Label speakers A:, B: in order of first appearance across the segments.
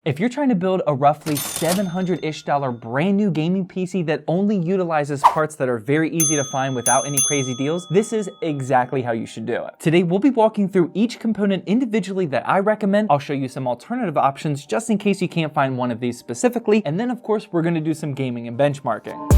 A: If you're trying to build a roughly $700-ish brand new gaming PC that only utilizes parts that are very easy to find without any crazy deals, this is exactly how you should do it. Today, we'll be walking through each component individually that I recommend. I'll show you some alternative options just in case you can't find one of these specifically. And then of course, we're gonna do some gaming and benchmarking.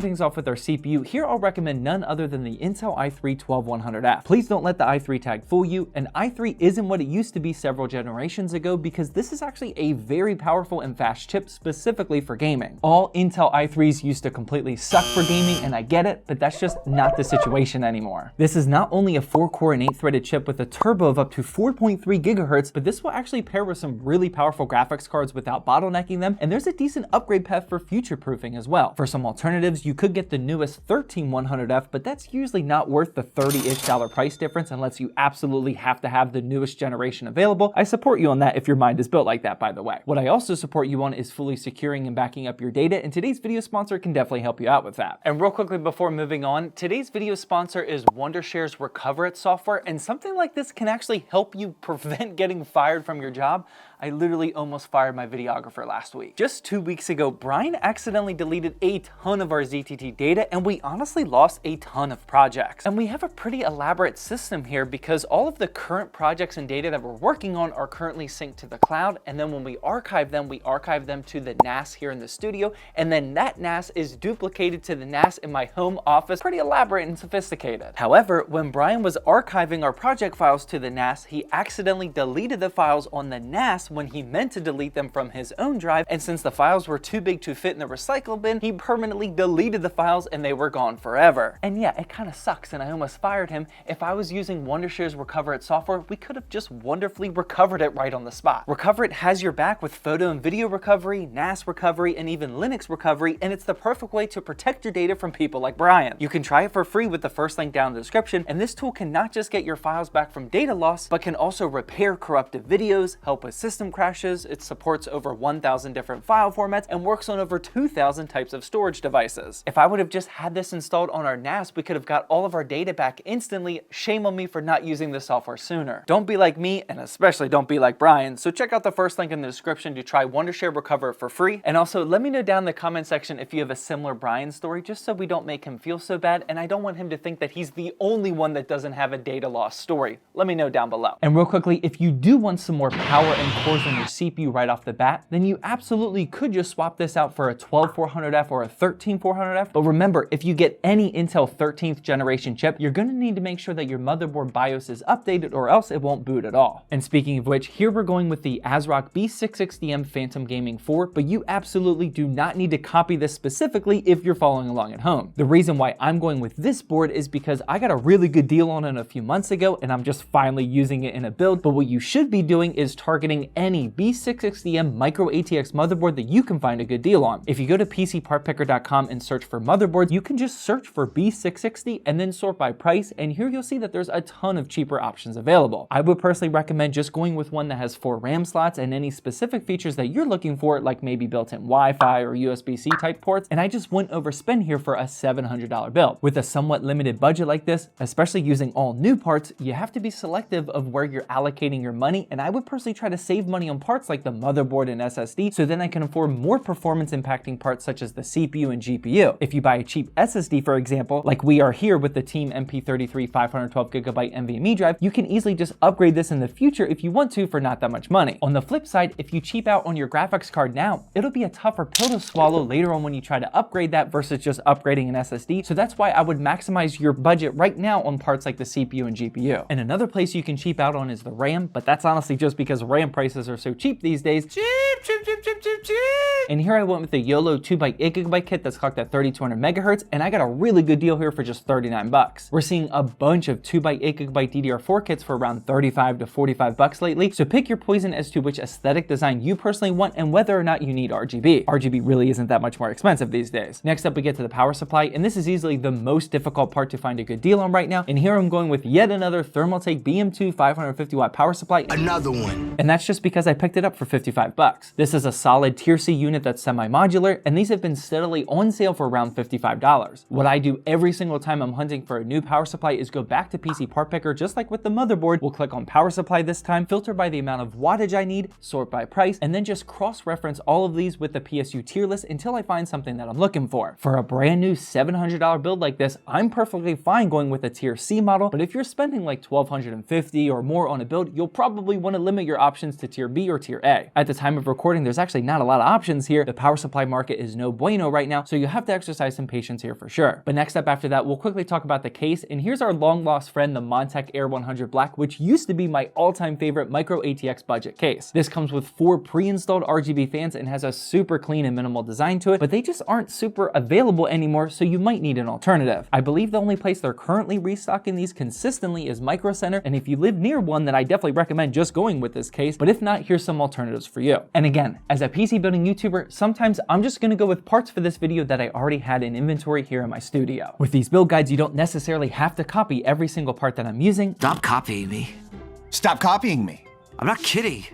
A: Things off with our CPU, here I'll recommend none other than the Intel i3-12100F. Please don't let the i3 tag fool you. An i3 isn't what it used to be several generations ago because this is actually a very powerful and fast chip specifically for gaming. All Intel i3s used to completely suck for gaming, and I get it, but that's just not the situation anymore. This is not only a 4-core and 8-threaded chip with a turbo of up to 4.3 gigahertz, but this will actually pair with some really powerful graphics cards without bottlenecking them, and there's a decent upgrade path for future-proofing as well. For some alternatives, you could get the newest 13100F, but that's usually not worth the $30-ish price difference unless you absolutely have to have the newest generation available. I support you on that if your mind is built like that, by the way. What I also support you on is fully securing and backing up your data, and today's video sponsor can definitely help you out with that. And real quickly before moving on, today's video sponsor is Wondershare's Recover It software, and something like this can actually help you prevent getting fired from your job. I literally almost fired my videographer last week. Just 2 weeks ago, Brian accidentally deleted a ton of our ZTT data, and we honestly lost a ton of projects. And we have a pretty elaborate system here because all of the current projects and data that we're working on are currently synced to the cloud, and then when we archive them to the NAS here in the studio, and then that NAS is duplicated to the NAS in my home office. Pretty elaborate and sophisticated. However, when Brian was archiving our project files to the NAS, he accidentally deleted the files on the NAS when he meant to delete them from his own drive, and since the files were too big to fit in the recycle bin, he permanently deleted the files and they were gone forever. And yeah, it kind of sucks and I almost fired him. If I was using Wondershare's Recover It software, we could have just wonderfully recovered it right on the spot. Recover It has your back with photo and video recovery, NAS recovery, and even Linux recovery, and it's the perfect way to protect your data from people like Brian. You can try it for free with the first link down in the description, and this tool can not just get your files back from data loss, but can also repair corrupted videos, help with system crashes. It supports over 1,000 different file formats and works on over 2,000 types of storage devices. If I would have just had this installed on our NAS, we could have got all of our data back instantly. Shame on me for not using this software sooner. Don't be like me, and especially don't be like Brian, so check out the first link in the description to try Wondershare Recover It for free. And also let me know down in the comment section if you have a similar Brian story, just so we don't make him feel so bad, and I don't want him to think that he's the only one that doesn't have a data loss story. Let me know down below. And real quickly, if you do want some more power and cores on your CPU right off the bat, then you absolutely could just swap this out for a 12400F or a 13400F. But remember, if you get any Intel 13th generation chip, you're gonna need to make sure that your motherboard BIOS is updated or else it won't boot at all. And speaking of which, here we're going with the ASRock B660M Phantom Gaming 4, but you absolutely do not need to copy this specifically if you're following along at home. The reason why I'm going with this board is because I got a really good deal on it a few months ago, and I'm just finally using it in a build. But what you should be doing is targeting any B660M micro ATX motherboard that you can find a good deal on. If you go to PCPartPicker.com and search for motherboards, you can just search for B660 and then sort by price, and here you'll see that there's a ton of cheaper options available. I would personally recommend just going with one that has 4 RAM slots and any specific features that you're looking for, like maybe built-in Wi-Fi or USB-C type ports, and I just wouldn't overspend here for a $700 build. With a somewhat limited budget like this, especially using all new parts, you have to be selective of where you're allocating your money, and I would personally try to save money on parts like the motherboard and SSD, so then I can afford more performance impacting parts such as the CPU and GPU. If you buy a cheap SSD, for example, like we are here with the Team MP33 512GB NVMe drive, you can easily just upgrade this in the future if you want to for not that much money. On the flip side, if you cheap out on your graphics card now, it'll be a tougher pill to swallow later on when you try to upgrade that versus just upgrading an SSD, so that's why I would maximize your budget right now on parts like the CPU and GPU. And another place you can cheap out on is the RAM, but that's honestly just because RAM prices are so cheap these days. Cheap! And here I went with the YOLO 2x8GB kit that's clocked at 3200 megahertz, and I got a really good deal here for just 39 bucks. We're seeing a bunch of 2x8GB DDR4 kits for around 35 to 45 bucks lately, so pick your poison as to which aesthetic design you personally want and whether or not you need RGB. RGB really isn't that much more expensive these days. Next up, we get to the power supply, and this is easily the most difficult part to find a good deal on right now, and here I'm going with yet another Thermaltake BM2 550 watt power supply. Another one. And that's just because I picked it up for 55 bucks. This is a solid tier C unit that's semi-modular, and these have been steadily on sale for around $55. What I do every single time I'm hunting for a new power supply is go back to PC Part Picker, just like with the motherboard. We'll click on power supply this time, filter by the amount of wattage I need, sort by price, and then just cross-reference all of these with the PSU tier list until I find something that I'm looking for. For a brand new $700 build like this, I'm perfectly fine going with a tier C model, but if you're spending like $1,250 or more on a build, you'll probably want to limit your options to tier B or tier A. At the time of recording, there's actually not a lot of options here. The power supply market is no bueno right now, so you have to exercise some patience here for sure. But next up after that, we'll quickly talk about the case, and here's our long lost friend, the Montech Air 100 Black, which used to be my all-time favorite micro ATX budget case. This comes with 4 pre-installed RGB fans and has a super clean and minimal design to it, but they just aren't super available anymore, so you might need an alternative. I believe the only place they're currently restocking these consistently is Micro Center, and if you live near one, then I definitely recommend just going with this case, but if not, here's some alternatives for you. And again, as a PC building YouTuber, sometimes I'm just gonna go with parts for this video that I already had in inventory here in my studio. With these build guides, you don't necessarily have to copy every single part that I'm using.
B: Stop copying me.
C: Stop copying me.
B: I'm not kidding.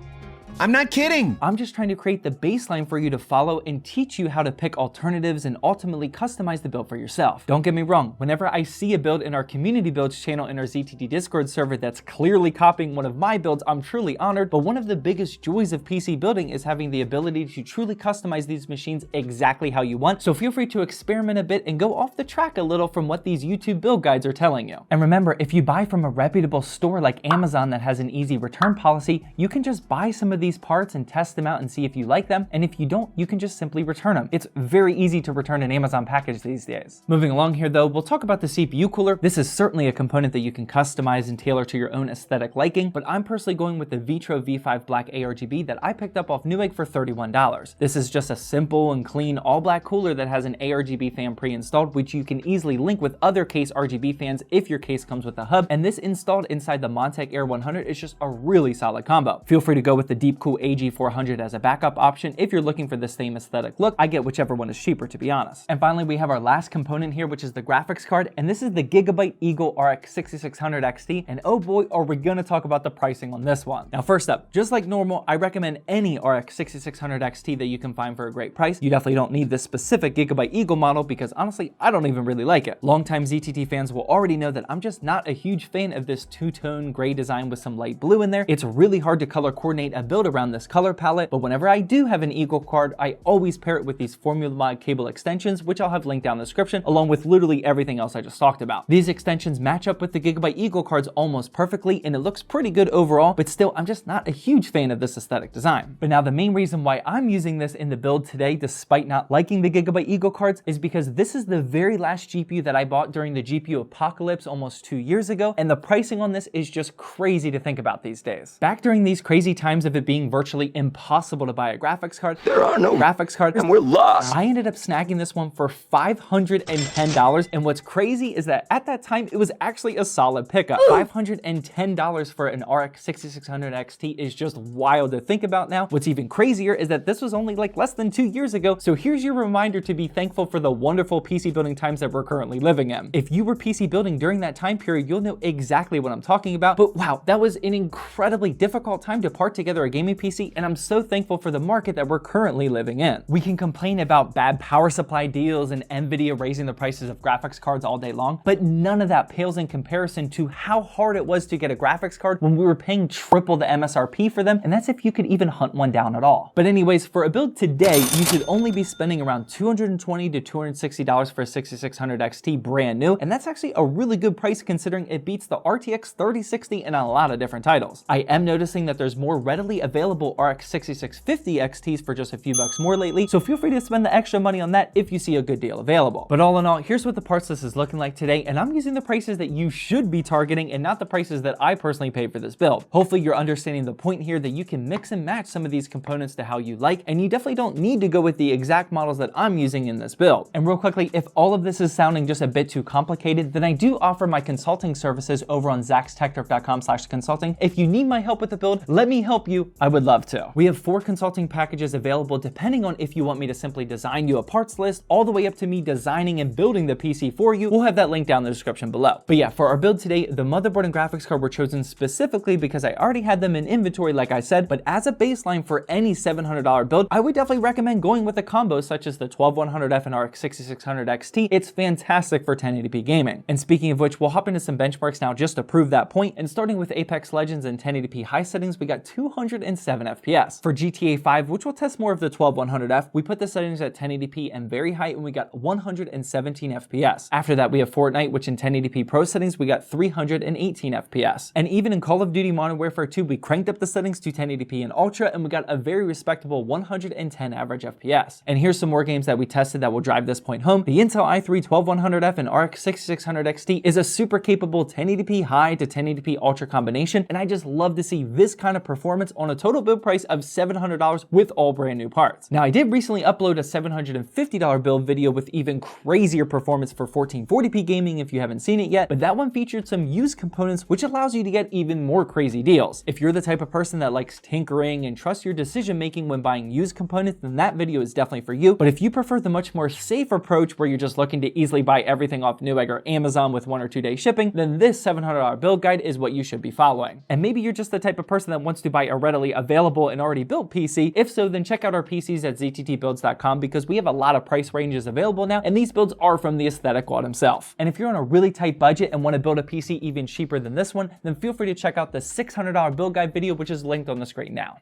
C: I'm not kidding.
A: I'm just trying to create the baseline for you to follow and teach you how to pick alternatives and ultimately customize the build for yourself. Don't get me wrong, whenever I see a build in our community builds channel in our ZTD Discord server that's clearly copying one of my builds, I'm truly honored, but one of the biggest joys of PC building is having the ability to truly customize these machines exactly how you want, so feel free to experiment a bit and go off the track a little from what these YouTube build guides are telling you. And remember, if you buy from a reputable store like Amazon that has an easy return policy, you can just buy some of these parts and test them out and see if you like them, and if you don't, you can just simply return them. It's very easy to return an Amazon package these days. Moving along here though, we'll talk about the CPU cooler. This is certainly a component that you can customize and tailor to your own aesthetic liking, but I'm personally going with the Vitro V5 Black ARGB that I picked up off Newegg for $31. This is just a simple and clean all black cooler that has an ARGB fan pre-installed, which you can easily link with other case RGB fans if your case comes with a hub, and this installed inside the Montech Air 100 is just a really solid combo. Feel free to go with the Deepcool AG400 as a backup option if you're looking for the same aesthetic look. I get whichever one is cheaper, to be honest. And finally, we have our last component here, which is the graphics card, and this is the Gigabyte Eagle RX 6600 XT, and oh boy, are we gonna talk about the pricing on this one. Now, first up, just like normal, I recommend any RX 6600 XT that you can find for a great price. You definitely don't need this specific Gigabyte Eagle model because honestly, I don't even really like it. Longtime ZTT fans will already know that I'm just not a huge fan of this two-tone gray design with some light blue in there. It's really hard to color coordinate a build around this color palette, but whenever I do have an Eagle card, I always pair it with these Formula Mod cable extensions, which I'll have linked down in the description, along with literally everything else I just talked about. These extensions match up with the Gigabyte Eagle cards almost perfectly, and it looks pretty good overall, but still, I'm just not a huge fan of this aesthetic design. But now the main reason why I'm using this in the build today, despite not liking the Gigabyte Eagle cards, is because this is the very last GPU that I bought during the GPU apocalypse almost 2 years ago, and the pricing on this is just crazy to think about these days. Back during these crazy times of it being virtually impossible to buy a graphics card, there are no graphics cards, and we're lost. I ended up snagging this one for $510, and what's crazy is that at that time, it was actually a solid pickup. $510 for an RX 6600 XT is just wild to think about now. What's even crazier is that this was only like less than 2 years ago, so here's your reminder to be thankful for the wonderful PC building times that we're currently living in. If you were PC building during that time period, you'll know exactly what I'm talking about, but wow, that was an incredibly difficult time to part together a gaming PC, and I'm so thankful for the market that we're currently living in. We can complain about bad power supply deals and Nvidia raising the prices of graphics cards all day long, but none of that pales in comparison to how hard it was to get a graphics card when we were paying triple the MSRP for them, and that's if you could even hunt one down at all. But anyways, for a build today, you should only be spending around $220 to $260 for a 6600 XT brand new, and that's actually a really good price considering it beats the RTX 3060 and a lot of different titles. I am noticing that there's more readily available RX 6650 XTs for just a few bucks more lately, so feel free to spend the extra money on that if you see a good deal available. But all in all, here's what the parts list is looking like today, and I'm using the prices that you should be targeting and not the prices that I personally paid for this build. Hopefully you're understanding the point here that you can mix and match some of these components to how you like, and you definitely don't need to go with the exact models that I'm using in this build. And real quickly, if all of this is sounding just a bit too complicated, then I do offer my consulting services over on zaxtechdrift.com/consulting. If you need my help with the build, let me help you. I would love to. We have 4 consulting packages available depending on if you want me to simply design you a parts list, all the way up to me designing and building the PC for you. We'll have that link down in the description below. But yeah, for our build today, the motherboard and graphics card were chosen specifically because I already had them in inventory, like I said, but as a baseline for any $700 build, I would definitely recommend going with a combo such as the 12100F and RX 6600 XT. It's fantastic for 1080p gaming. And speaking of which, we'll hop into some benchmarks now just to prove that point. And starting with Apex Legends and 1080p high settings, we got 207 FPS. For GTA 5, which will test more of the 12100F, we put the settings at 1080p and very high, and we got 117 FPS. After that, we have Fortnite, which in 1080p Pro settings, we got 318 FPS. And even in Call of Duty Modern Warfare 2, we cranked up the settings to 1080p and Ultra, and we got a very respectable 110 average FPS. And here's some more games that we tested that will drive this point home. The Intel i3 12100F and RX 6600 XT is a super capable 1080p high to 1080p Ultra combination, and I just love to see this kind of performance on a total build price of $700 with all brand new parts. Now, I did recently upload a $750 build video with even crazier performance for 1440p gaming if you haven't seen it yet, but that one featured some used components, which allows you to get even more crazy deals. If you're the type of person that likes tinkering and trusts your decision making when buying used components, then that video is definitely for you. But if you prefer the much more safe approach where you're just looking to easily buy everything off Newegg or Amazon with 1 or 2 day shipping, then this $700 build guide is what you should be following. And maybe you're just the type of person that wants to buy a readily available and already built PC. If so, then check out our PCs at zttbuilds.com because we have a lot of price ranges available now, and these builds are from the aesthetic god himself. And if you're on a really tight budget and want to build a PC even cheaper than this one, then feel free to check out the $600 build guide video, which is linked on the screen now.